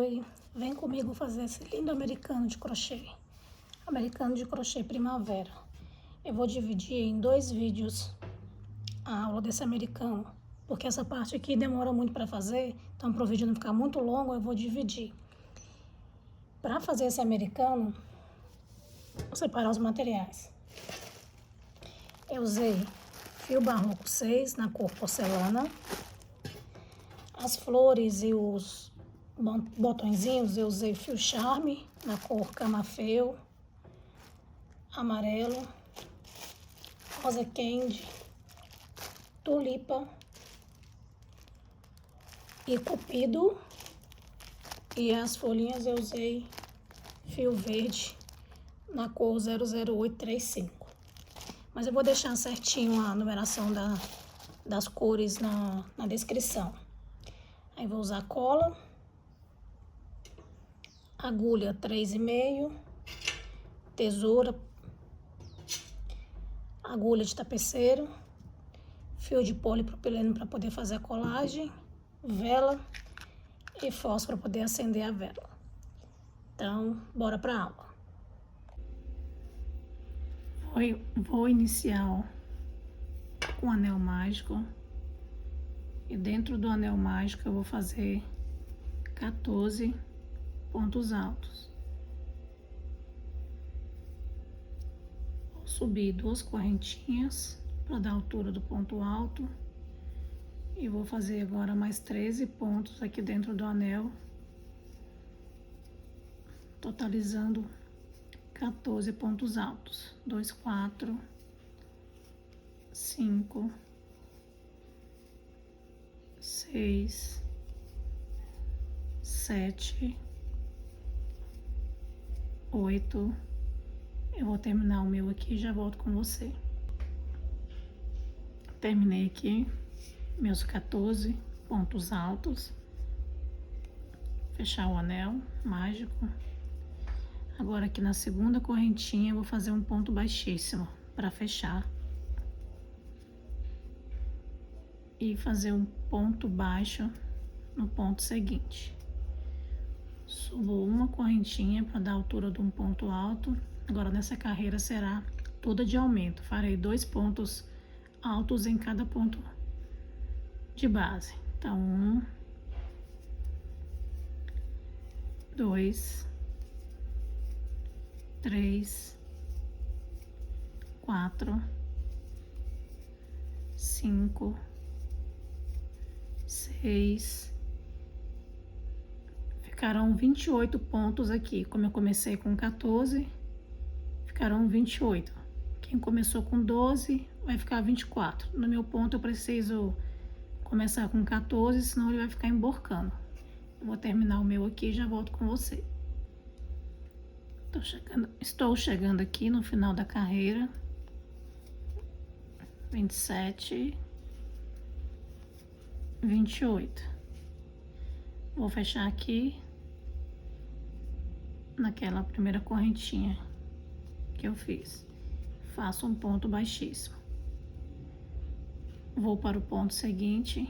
Oi, vem comigo fazer esse lindo americano de crochê. Americano de crochê primavera. Eu vou dividir em 2 vídeos a aula desse americano, porque essa parte aqui demora muito para fazer, então para o vídeo não ficar muito longo, eu vou dividir. Para fazer esse americano, vou separar os materiais. Eu usei fio barroco 6 na cor porcelana. As flores e os botõezinhos eu usei fio charme na cor camafeu, amarelo, rosa candy, tulipa e cupido. E as folhinhas eu usei fio verde na cor 00835. Mas eu vou deixar certinho a numeração das cores na descrição. Aí vou usar cola, agulha 3,5, tesoura, agulha de tapeceiro, fio de polipropileno para poder fazer a colagem, vela e fósforo para poder acender a vela. Então, bora para a aula. Vou iniciar com o anel mágico. E dentro do anel mágico eu vou fazer 14 pontos altos. Vou subir 2 correntinhas para dar a altura do ponto alto. E vou fazer agora mais 13 pontos aqui dentro do anel, totalizando 14 pontos altos. 2, 4, 5, 6, 7, 8. Eu vou terminar o meu aqui e já volto com você. Terminei aqui meus 14 pontos altos. Fechar o anel mágico. Agora aqui na segunda correntinha eu vou fazer um ponto baixíssimo para fechar. E fazer um ponto baixo no ponto seguinte. Subo uma correntinha para dar a altura de um ponto alto. Agora nessa carreira será toda de aumento. Farei 2 pontos altos em cada ponto de base. Então, 1, 2, 3, 4, 5, 6. Ficarão 28 pontos aqui. Como eu comecei com 14, ficarão 28. Quem começou com 12 vai ficar 24. No meu ponto eu preciso começar com 14, senão ele vai ficar emborcando. Eu vou terminar o meu aqui e já volto com você. Estou chegando aqui no final da carreira. 27, 28. Vou fechar aqui naquela primeira correntinha que eu fiz. Faço um ponto baixíssimo. Vou para o ponto seguinte.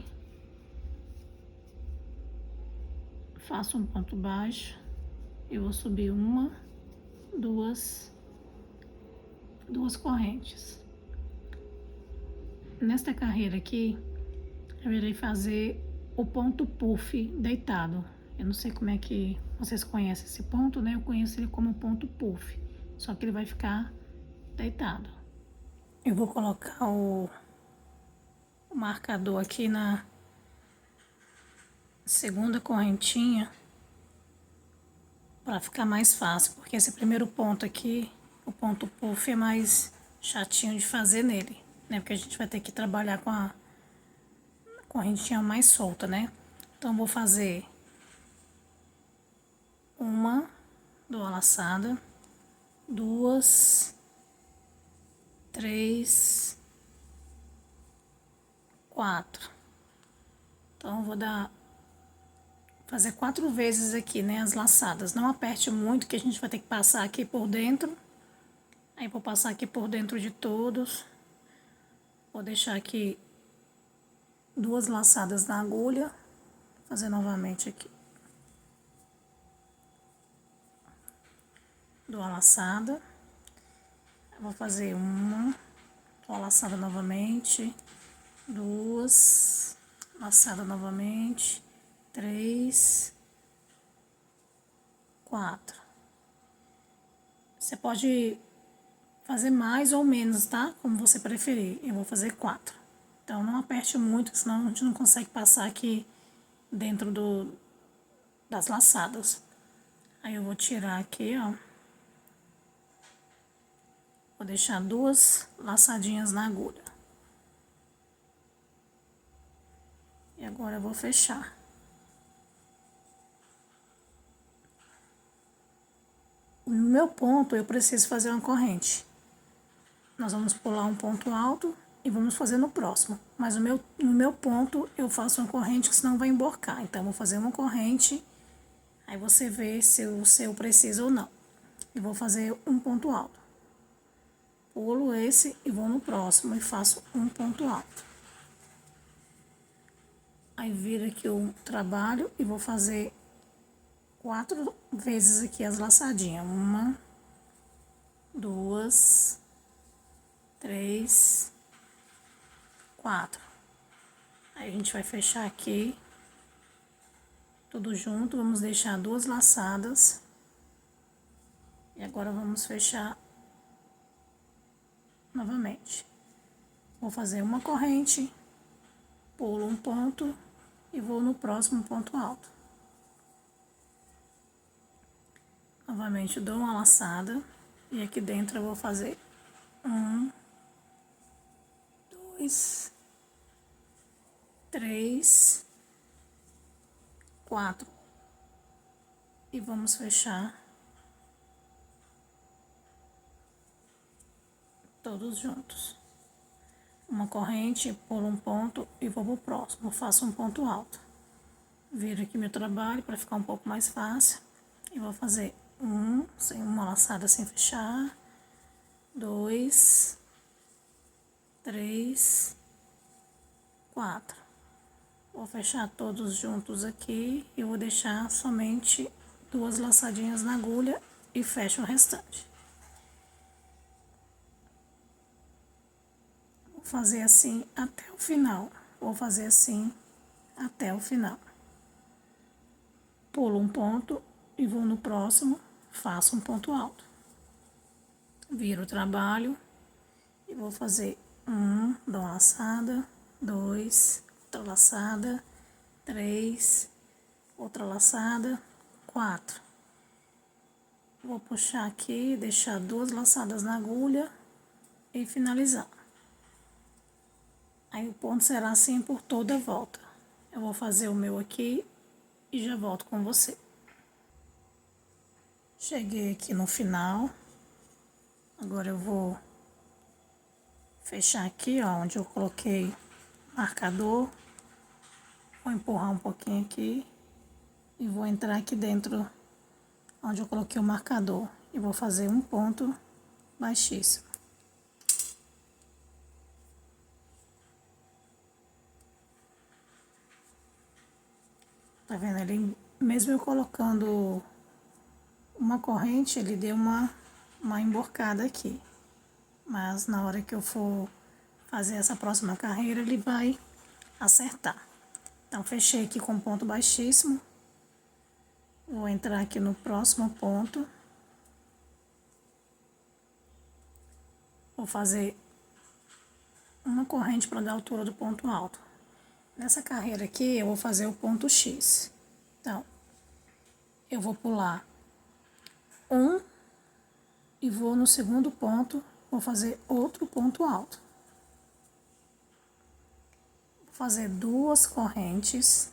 Faço um ponto baixo. E vou subir uma, duas correntes. Nesta carreira aqui, eu irei fazer o ponto puff deitado. Eu não sei como é que vocês conhecem esse ponto, né? Eu conheço ele como ponto puff, só que ele vai ficar deitado. Eu vou colocar o marcador aqui na segunda correntinha para ficar mais fácil, porque esse primeiro ponto aqui, o ponto puff, é mais chatinho de fazer nele, né? Porque a gente vai ter que trabalhar com a correntinha mais solta, né? Então, vou fazer uma, dou a laçada, 2, 3, 4. Então, vou fazer 4 vezes aqui, né, as laçadas. Não aperte muito, que a gente vai ter que passar aqui por dentro. Aí, vou passar aqui por dentro de todos. Vou deixar aqui 2 laçadas na agulha. Fazer novamente aqui. dou a laçada, vou fazer uma, dou a laçada novamente, duas, laçada novamente, três, quatro. Você pode fazer mais ou menos, tá? Como você preferir. Eu vou fazer 4. Então, não aperte muito, senão a gente não consegue passar aqui dentro das laçadas. Aí, eu vou tirar aqui, ó. Vou deixar 2 laçadinhas na agulha. E agora, eu vou fechar. No meu ponto, eu preciso fazer uma corrente. Nós vamos pular um ponto alto e vamos fazer no próximo. Mas no meu ponto, eu faço uma corrente, que senão vai emborcar. Então, eu vou fazer uma corrente, aí você vê se o seu precisa ou não. E vou fazer um ponto alto. Pulo esse e vou no próximo e faço um ponto alto. Aí, viro aqui o trabalho e vou fazer 4 vezes aqui as laçadinhas. 1, 2, 3, 4. Aí, a gente vai fechar aqui, tudo junto, vamos deixar 2 laçadas. E agora, vamos fechar novamente. Vou fazer uma corrente, pulo um ponto e vou no próximo ponto alto. Novamente, dou uma laçada e aqui dentro eu vou fazer 1, 2, 3, 4 e vamos fechar todos juntos. Uma corrente, pulo um ponto e vou pro próximo, faço um ponto alto. Viro aqui meu trabalho para ficar um pouco mais fácil e vou fazer uma laçada sem fechar, 2, 3, 4. Vou fechar todos juntos aqui e vou deixar somente 2 laçadinhas na agulha e fecho o restante. Vou fazer assim até o final. Vou fazer assim até o final. Pulo um ponto e vou no próximo, faço um ponto alto. Viro o trabalho e vou fazer dou uma laçada, 2, outra laçada, 3, outra laçada, 4. Vou puxar aqui, deixar 2 laçadas na agulha e finalizar. Aí, o ponto será assim por toda a volta. Eu vou fazer o meu aqui e já volto com você. Cheguei aqui no final. Agora, eu vou fechar aqui, ó, onde eu coloquei marcador. Vou empurrar um pouquinho aqui e vou entrar aqui dentro onde eu coloquei o marcador. E vou fazer um ponto baixíssimo. Tá vendo? Ele, mesmo eu colocando uma corrente, ele deu uma emborcada aqui. Mas na hora que eu for fazer essa próxima carreira, ele vai acertar. Então, fechei aqui com ponto baixíssimo. Vou entrar aqui no próximo ponto. Vou fazer uma corrente para dar a altura do ponto alto. Nessa carreira aqui, eu vou fazer o ponto X. Então, eu vou pular e vou no segundo ponto, vou fazer outro ponto alto. Vou fazer 2 correntes,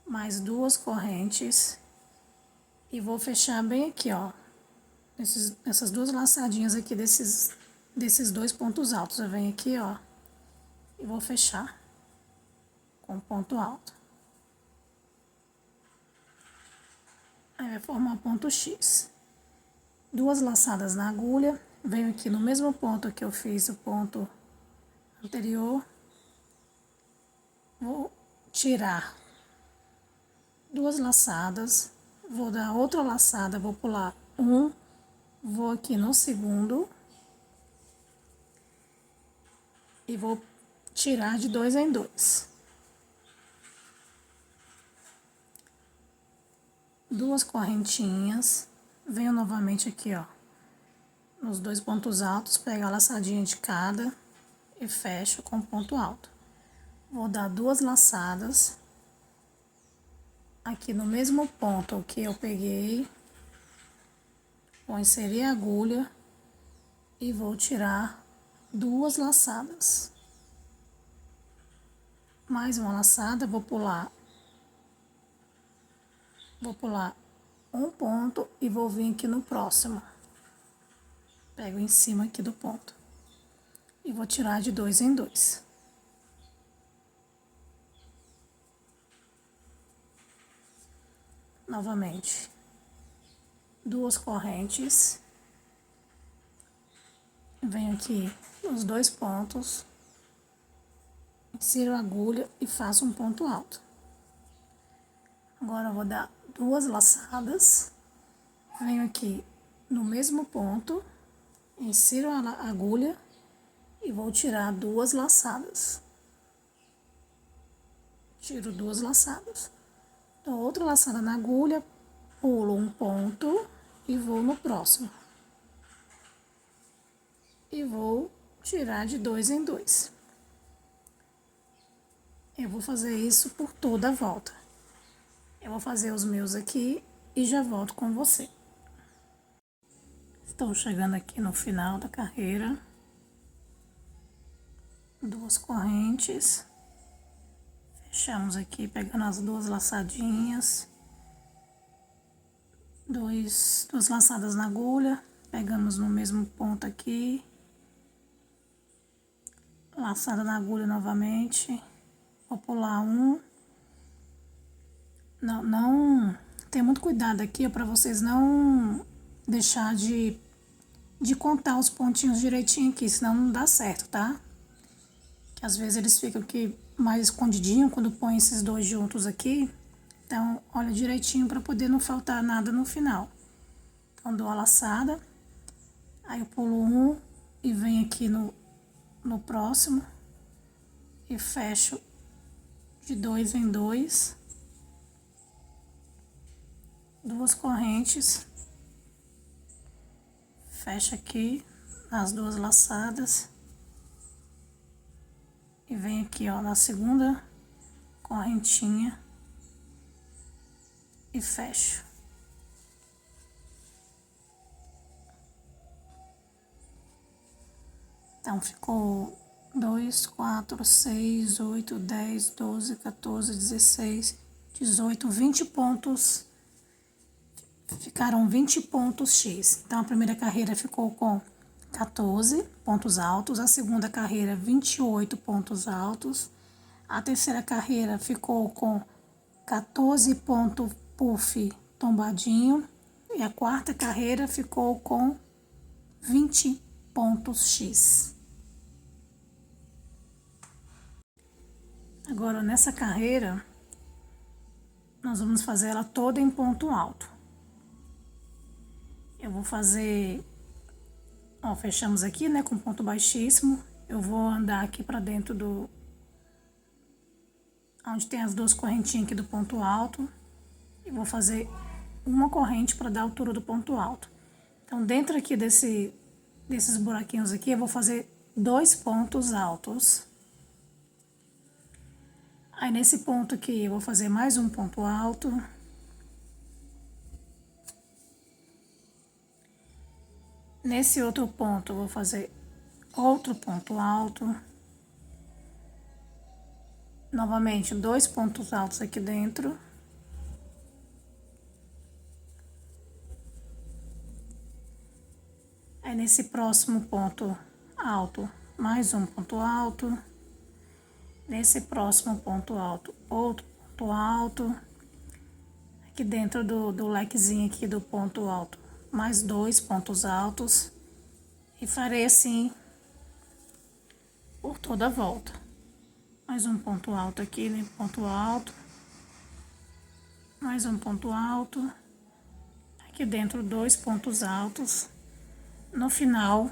mais 2 correntes, e vou fechar bem aqui, ó, essas 2 laçadinhas aqui desses 2 pontos altos. Eu venho aqui, ó, e vou fechar com ponto alto. Aí, vai formar ponto X. 2 laçadas na agulha, venho aqui no mesmo ponto que eu fiz o ponto anterior, vou tirar 2 laçadas, vou dar outra laçada, vou pular vou aqui no segundo e vou tirar de 2 em 2. Duas correntinhas, venho novamente aqui, ó, nos 2 pontos altos, pego a laçadinha de cada e fecho com ponto alto. Vou dar 2 laçadas aqui no mesmo ponto que eu peguei, vou inserir a agulha e vou tirar 2 laçadas. Mais uma laçada, vou pular um ponto e vou vir aqui no próximo. Pego em cima aqui do ponto e vou tirar de 2 em 2. Novamente, 2 correntes, venho aqui nos 2 pontos, insiro a agulha e faço um ponto alto. Agora eu vou dar 2 laçadas, venho aqui no mesmo ponto, insiro a agulha e vou tirar 2 laçadas. Tiro 2 laçadas. Dou outra laçada na agulha, pulo um ponto e vou no próximo. E vou tirar de 2 em 2. Eu vou fazer isso por toda a volta. Eu vou fazer os meus aqui e já volto com você. Estou chegando aqui no final da carreira. 2 correntes. Fechamos aqui, pegando as 2 laçadinhas. 2 laçadas na agulha. Pegamos no mesmo ponto aqui. Laçada na agulha novamente. Vou pular um. Não, tem muito cuidado aqui para vocês não deixar de contar os pontinhos direitinho aqui, senão não dá certo, tá? Que às vezes eles ficam aqui mais escondidinho quando põe esses 2 juntos aqui. Então, olha direitinho para poder não faltar nada no final. Então, dou a laçada, aí eu pulo um e venho aqui no próximo e fecho de 2 em 2. 2 correntes, fecha aqui nas 2 laçadas e vem aqui, ó, na segunda correntinha e fecho. Então, ficou 2, 4, 6, 8, 10, 12, 14, 16, 18, 20 pontos. Ficaram 20 pontos X. Então, a primeira carreira ficou com 14 pontos altos, a segunda carreira 28 pontos altos, a terceira carreira ficou com 14 pontos puff tombadinho e a quarta carreira ficou com 20 pontos X. Agora, nessa carreira, nós vamos fazer ela toda em ponto alto. Eu vou fazer, ó, fechamos aqui, né, com ponto baixíssimo. Eu vou andar aqui pra dentro onde tem as 2 correntinhas aqui do ponto alto. E vou fazer uma corrente para dar a altura do ponto alto. Então, dentro aqui desses buraquinhos aqui, eu vou fazer 2 pontos altos. Aí, nesse ponto aqui, eu vou fazer mais um ponto alto. Nesse outro ponto, eu vou fazer outro ponto alto. Novamente, 2 pontos altos aqui dentro. Aí, nesse próximo ponto alto, mais um ponto alto. Nesse próximo ponto alto, outro ponto alto. Aqui dentro do lequezinho aqui do ponto alto, mais 2 pontos altos. E farei assim por toda a volta. Mais um ponto alto aqui, né? Ponto alto. Mais um ponto alto. aqui dentro 2 pontos altos. No final,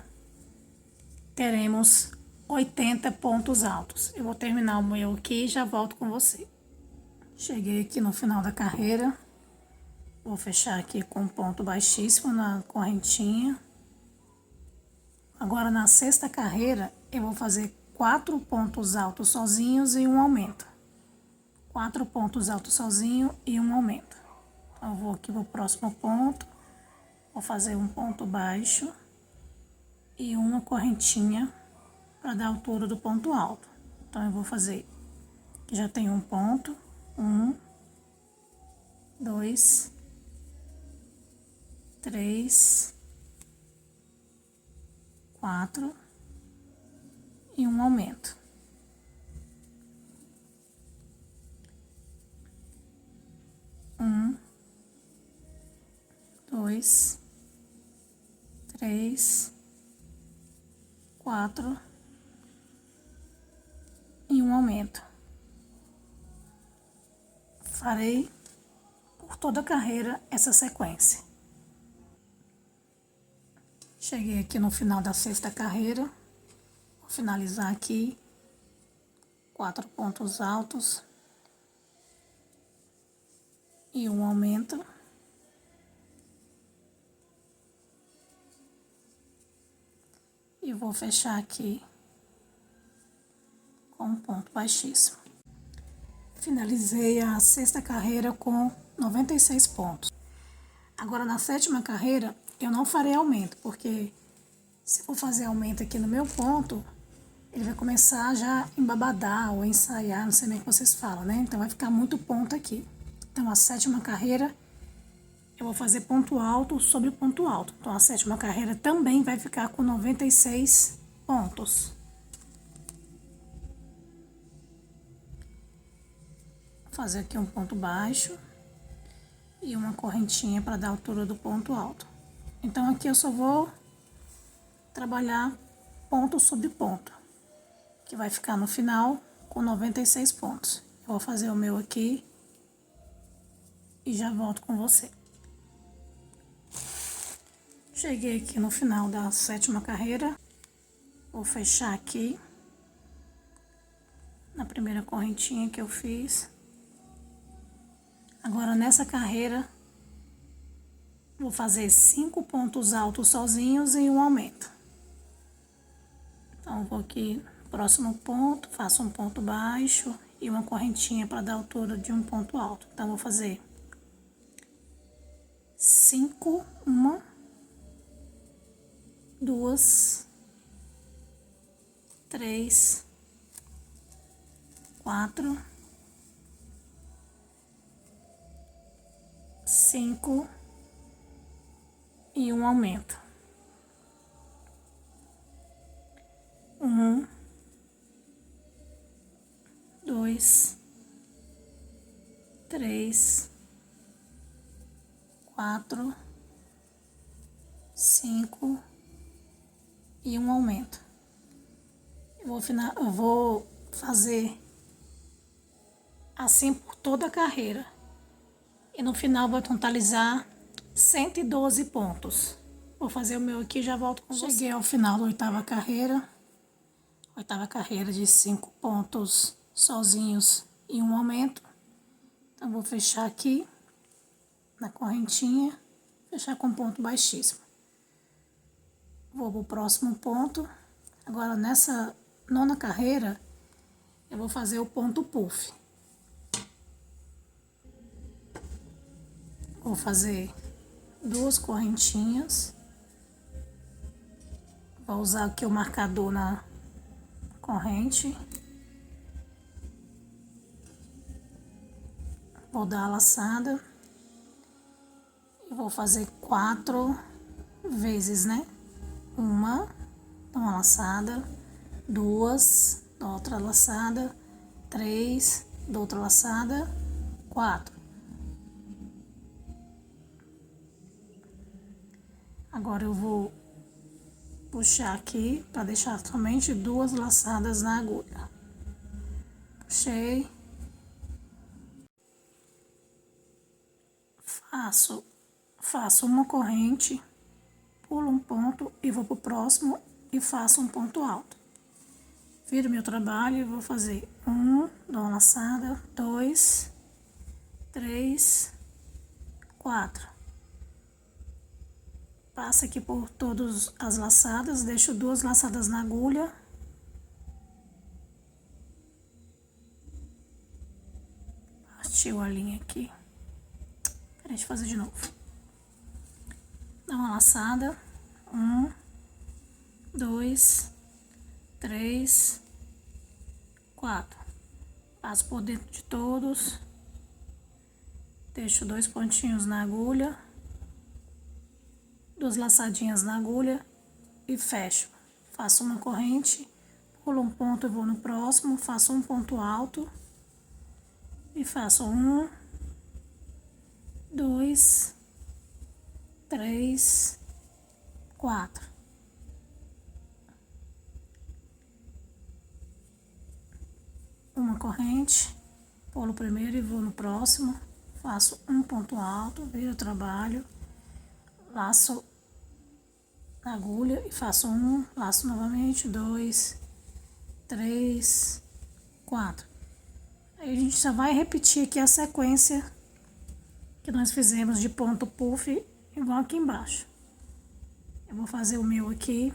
teremos 80 pontos altos. Eu vou terminar o meu aqui e já volto com você. Cheguei aqui no final da carreira. Vou fechar aqui com um ponto baixíssimo na correntinha. Agora, na sexta carreira, eu vou fazer 4 pontos altos sozinhos e um aumento. 4 pontos altos sozinho e um aumento. Então, eu vou aqui pro próximo ponto. Vou fazer um ponto baixo e uma correntinha para dar a altura do ponto alto. Então, eu vou fazer, já tem um ponto, 1, 2, 3, 4 e um aumento. Um, 2, 3, 4 e um aumento. Farei por toda a carreira essa sequência. Cheguei aqui no final da sexta carreira. Vou finalizar aqui 4 pontos altos e um aumento. E vou fechar aqui com um ponto baixíssimo. Finalizei a sexta carreira com 96 pontos. Agora, na sétima carreira, eu não farei aumento, porque se for fazer aumento aqui no meu ponto, ele vai começar já a embabadar ou ensaiar, não sei nem o que vocês falam, né? Então, vai ficar muito ponto aqui. Então, a sétima carreira, eu vou fazer ponto alto sobre ponto alto. Então, a sétima carreira também vai ficar com 96 pontos. Vou fazer aqui um ponto baixo e uma correntinha para dar a altura do ponto alto. Então, aqui eu só vou trabalhar ponto sobre ponto, que vai ficar no final com 96 pontos. Eu vou fazer o meu aqui e já volto com você. Cheguei aqui no final da sétima carreira. Vou fechar aqui na primeira correntinha que eu fiz. Agora, nessa carreira, vou fazer 5 pontos altos sozinhos e um aumento. Então, vou aqui no próximo ponto, faço um ponto baixo e uma correntinha para dar a altura de um ponto alto. Então, vou fazer 5, 1, 2, 3, 4, 5 e um aumento. 1, 2, 3, 4, 5 e um aumento. Eu vou fazer assim por toda a carreira. E no final vou totalizar 112 pontos. Vou fazer o meu aqui e já volto com você. Cheguei ao final da oitava carreira. Oitava carreira de 5 pontos sozinhos e um aumento. Então, vou fechar aqui na correntinha, fechar com ponto baixíssimo. Vou pro próximo ponto. Agora, nessa nona carreira, eu vou fazer o ponto puff. Vou fazer 2 correntinhas. Vou usar aqui o marcador na corrente. Vou dar a laçada. E vou fazer 4 vezes, né? Uma, dou uma laçada. 2, dou outra laçada. 3, dou outra laçada. 4. Agora eu vou puxar aqui para deixar somente 2 laçadas na agulha. Puxei. faço uma corrente, pulo um ponto e vou pro próximo e faço um ponto alto. Viro meu trabalho e vou fazer dou uma laçada, 2, 3, 4. Passa aqui por todas as laçadas, deixo 2 laçadas na agulha. Partiu a linha aqui. Deixa eu fazer de novo. Dá uma laçada, 2, 3, 4. Passo por dentro de todos. Deixo 2 pontinhos na agulha. 2 laçadinhas na agulha e fecho. Faço uma corrente, pulo um ponto e vou no próximo, faço um ponto alto e faço 2, 3, 4. Uma corrente, pulo o primeiro e vou no próximo, faço um ponto alto, viro o trabalho, laço na agulha e faço laço novamente, 2, 3, 4. Aí a gente já vai repetir aqui a sequência que nós fizemos de ponto puff igual aqui embaixo. Eu vou fazer o meu aqui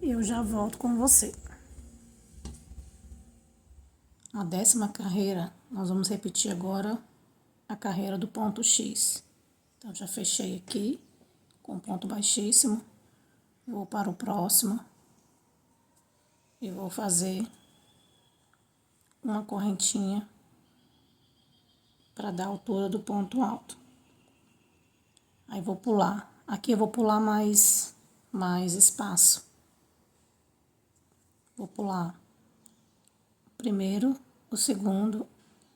e eu já volto com você. A 10ª carreira, nós vamos repetir agora a carreira do ponto X. Então, já fechei aqui com ponto baixíssimo, vou para o próximo e vou fazer uma correntinha para dar a altura do ponto alto. Aí, vou pular. Aqui eu vou pular mais espaço. Vou pular o primeiro, o segundo,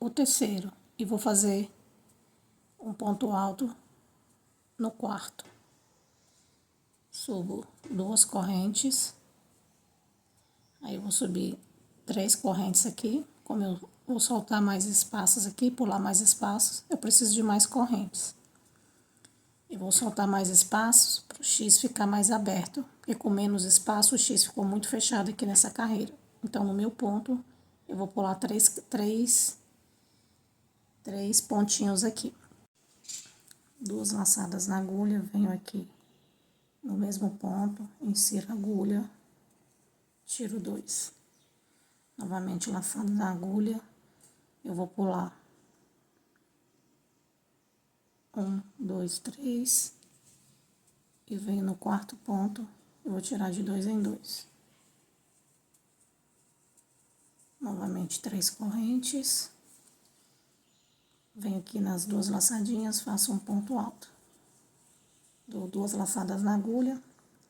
o terceiro e vou fazer um ponto alto no quarto. Subo 2 correntes. Aí eu vou subir 3 correntes aqui. Como eu vou soltar mais espaços aqui, pular mais espaços, eu preciso de mais correntes. E vou soltar mais espaços para o X ficar mais aberto, porque com menos espaço o X ficou muito fechado aqui nessa carreira. Então, no meu ponto, eu vou pular três pontinhos aqui. 2 laçadas na agulha, venho aqui no mesmo ponto, insiro a agulha, tiro 2. Novamente laçado na agulha, eu vou pular 1, 2, 3 e venho no quarto ponto, eu vou tirar de 2 em 2. Novamente 3 correntes, venho aqui nas 2 laçadinhas, faço um ponto alto. Dou 2 laçadas na agulha,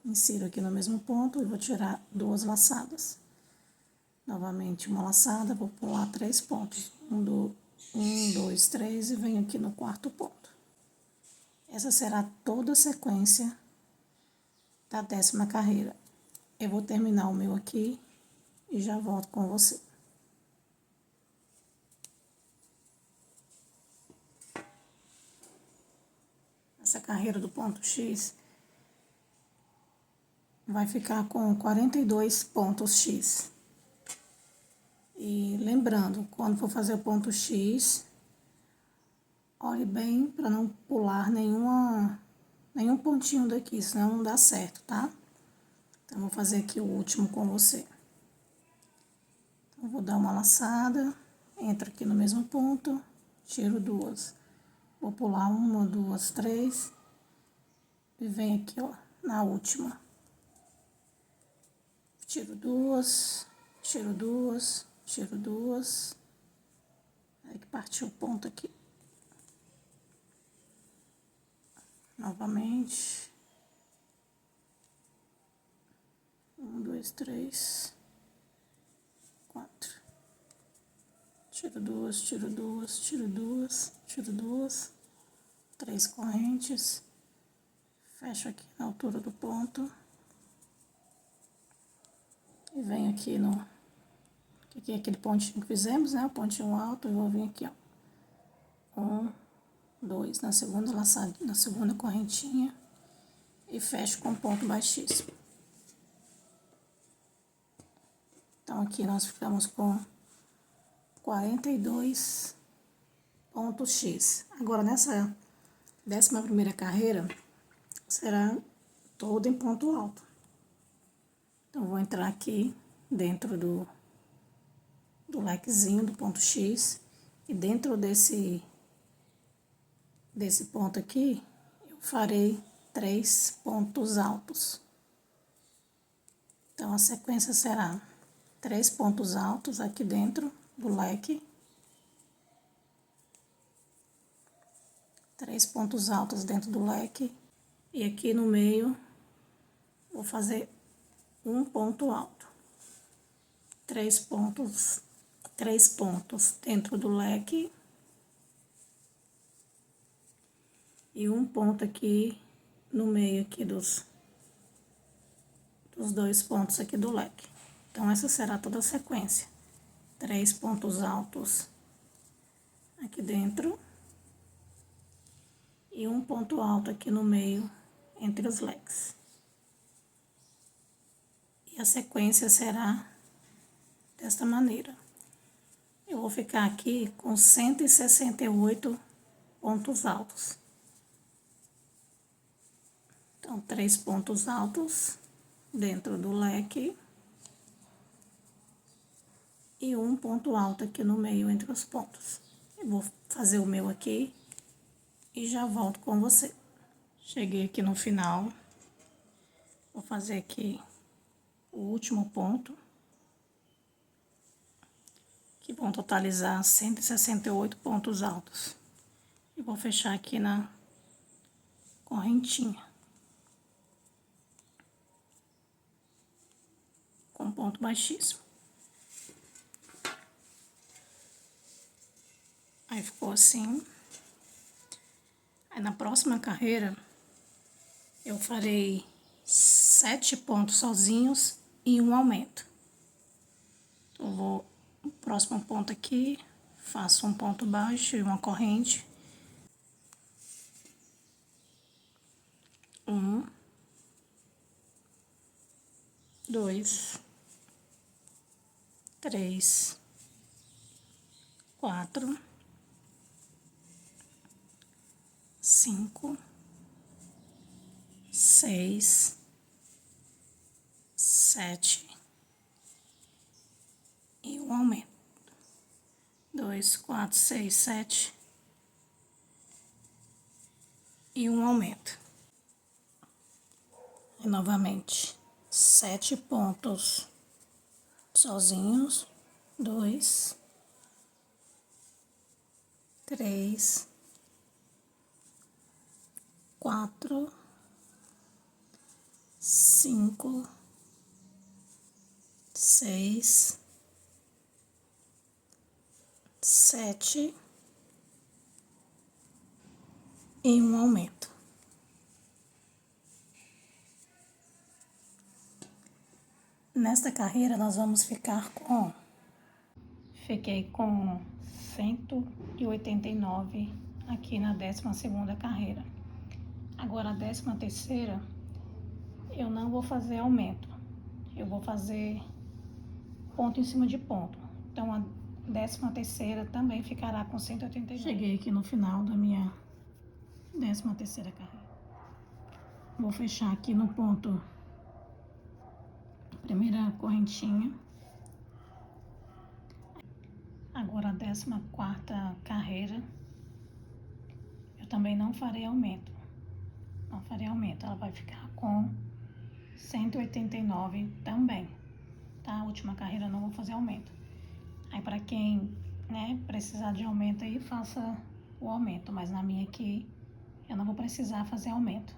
insiro aqui no mesmo ponto e vou tirar 2 laçadas. Novamente uma laçada, vou pular 3 pontos. 1, 2, 3 e venho aqui no quarto ponto. Essa será toda a sequência da 10ª carreira. Eu vou terminar o meu aqui e já volto com você. Essa carreira do ponto X vai ficar com 42 pontos X. E lembrando, quando for fazer o ponto X, olhe bem para não pular nenhum pontinho daqui, senão não dá certo, tá? Então, vou fazer aqui o último com você. Então, vou dar uma laçada, entro aqui no mesmo ponto, tiro 2. Vou pular 1, 2, 3 e venho aqui, ó, na última. Tiro 2, tiro 2, tiro 2. Aí que partiu o ponto aqui. Novamente. 1, 2, 3, 4. Tiro 2, tiro 2, tiro 2, tiro 2. 3 correntes. Fecho aqui na altura do ponto. E venho aqui no... Aqui é aquele pontinho que fizemos, né? O pontinho alto, eu vou vir aqui, ó. 1, 2 na segunda laçada, na segunda correntinha e fecho com ponto baixíssimo. Então, aqui nós ficamos com 42 pontos X. Agora, nessa 11ª carreira, será toda em ponto alto. Então, vou entrar aqui dentro do lequezinho do ponto X e dentro desse ponto aqui, eu farei 3 pontos altos. Então, a sequência será 3 pontos altos aqui dentro do leque, 3 pontos altos dentro do leque, e aqui no meio vou fazer um ponto alto. 3 pontos dentro do leque e um ponto aqui no meio aqui dos 2 pontos aqui do leque. Então, essa será toda a sequência. 3 pontos altos aqui dentro e um ponto alto aqui no meio entre os leques. E a sequência será desta maneira. Eu vou ficar aqui com 168 pontos altos. Então, 3 pontos altos dentro do leque e um ponto alto aqui no meio entre os pontos. Eu vou fazer o meu aqui e já volto com você. Cheguei aqui no final, vou fazer aqui o último ponto, que vão totalizar 168 pontos altos. E vou fechar aqui na correntinha, com ponto baixíssimo. Aí ficou assim. Aí na próxima carreira, eu farei 7 pontos sozinhos e um aumento. Eu vou no próximo ponto aqui, faço um ponto baixo e uma corrente. 1, 2, 3, 4, 5, 6, 7 e um aumento. 2, 4, 6, 7 e um aumento. E novamente, 7 pontos sozinhos, 2, 3, 4, 5, 6, 7 e um aumento. Nesta carreira, nós vamos ficar com... Fiquei com 189 aqui na 12ª carreira. Agora, a 13ª, eu não vou fazer aumento. Eu vou fazer ponto em cima de ponto. Então, a 13ª também ficará com 189. Cheguei aqui no final da minha 13ª carreira. Vou fechar aqui no ponto, primeira correntinha. Agora, a 14ª carreira, eu também não farei aumento. Não farei aumento, ela vai ficar com 189 também, tá? A última carreira eu não vou fazer aumento. Aí, para quem, né, precisar de aumento aí, faça o aumento, mas na minha aqui, eu não vou precisar fazer aumento.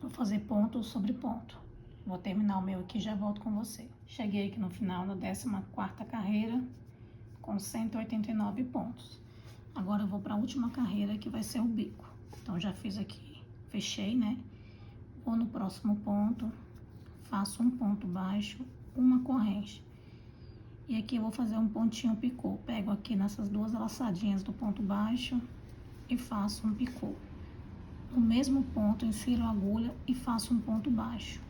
Vou fazer ponto sobre ponto. Vou terminar o meu aqui e já volto com você. Cheguei aqui no final da 14ª carreira com 189 pontos. Agora eu vou para a última carreira, que vai ser o bico. Então, já fiz aqui, fechei, né? Vou no próximo ponto, faço um ponto baixo, uma corrente. E aqui eu vou fazer um pontinho picô. Pego aqui nessas 2 laçadinhas do ponto baixo e faço um picô. No mesmo ponto, insiro a agulha e faço um ponto baixo.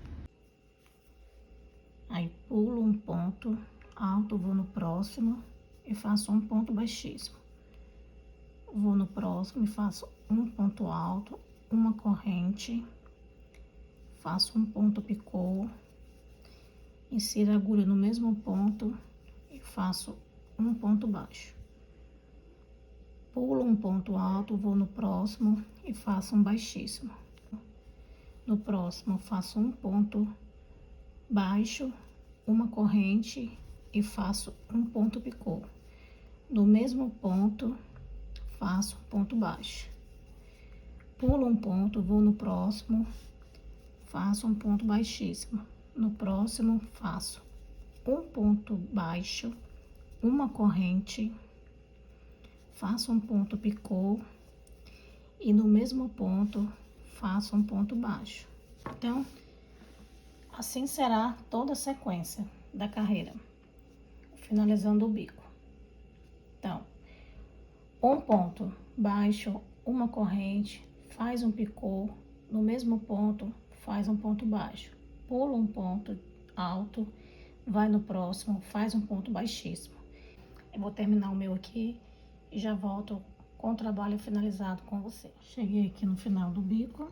Aí pulo um ponto alto, vou no próximo e faço um ponto baixíssimo. Vou no próximo e faço um ponto alto, uma corrente, faço um ponto picô, insiro a agulha no mesmo ponto e faço um ponto baixo. Pulo um ponto alto, vou no próximo e faço um baixíssimo. No próximo, faço um ponto baixo, uma corrente e faço um ponto picô. No mesmo ponto, faço um ponto baixo. Pulo um ponto, vou no próximo, faço um ponto baixíssimo. No próximo, faço um ponto baixo, uma corrente, faço um ponto picô e no mesmo ponto faço um ponto baixo. Então, assim será toda a sequência da carreira, finalizando o bico. Então, um ponto baixo, uma corrente, faz um picô, no mesmo ponto faz um ponto baixo, pula um ponto alto, vai no próximo, faz um ponto baixíssimo. Eu vou terminar o meu aqui e já volto com o trabalho finalizado com você. Cheguei aqui no final do bico.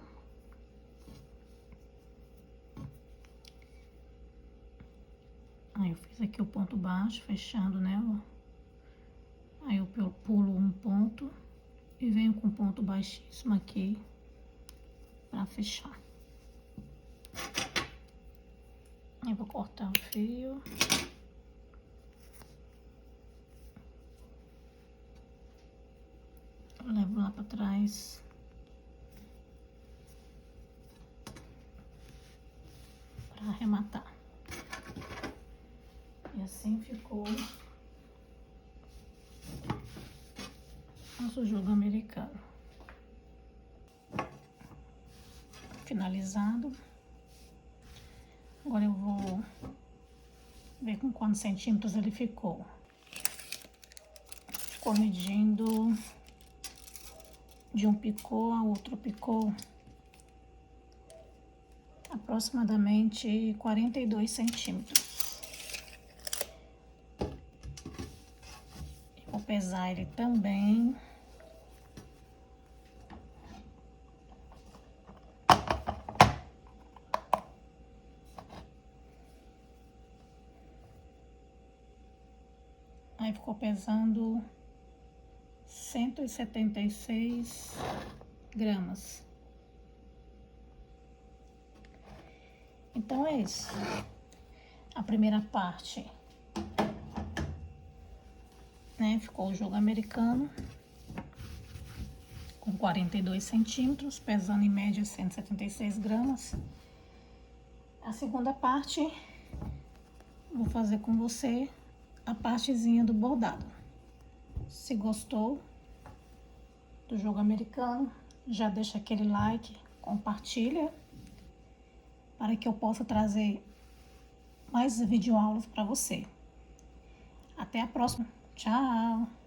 Aí eu fiz aqui o ponto baixo, fechando, né? Aí eu pulo um ponto e venho com ponto baixíssimo aqui pra fechar. Aí vou cortar o fio. Levo lá pra trás. Pra arrematar. E assim ficou nosso jogo americano. Finalizado. Agora eu vou ver com quantos centímetros ele ficou. Ficou medindo de um picô a outro picô aproximadamente 42 centímetros. Vou pesar ele também. Aí ficou pesando 176 gramas. Então é isso. A primeira parte, né? Ficou o jogo americano com 42 centímetros, pesando em média 176 gramas. A segunda parte, vou fazer com você a partezinha do bordado. Se gostou do jogo americano, já deixa aquele like, compartilha, para que eu possa trazer mais videoaulas para você. Até a próxima. Tchau!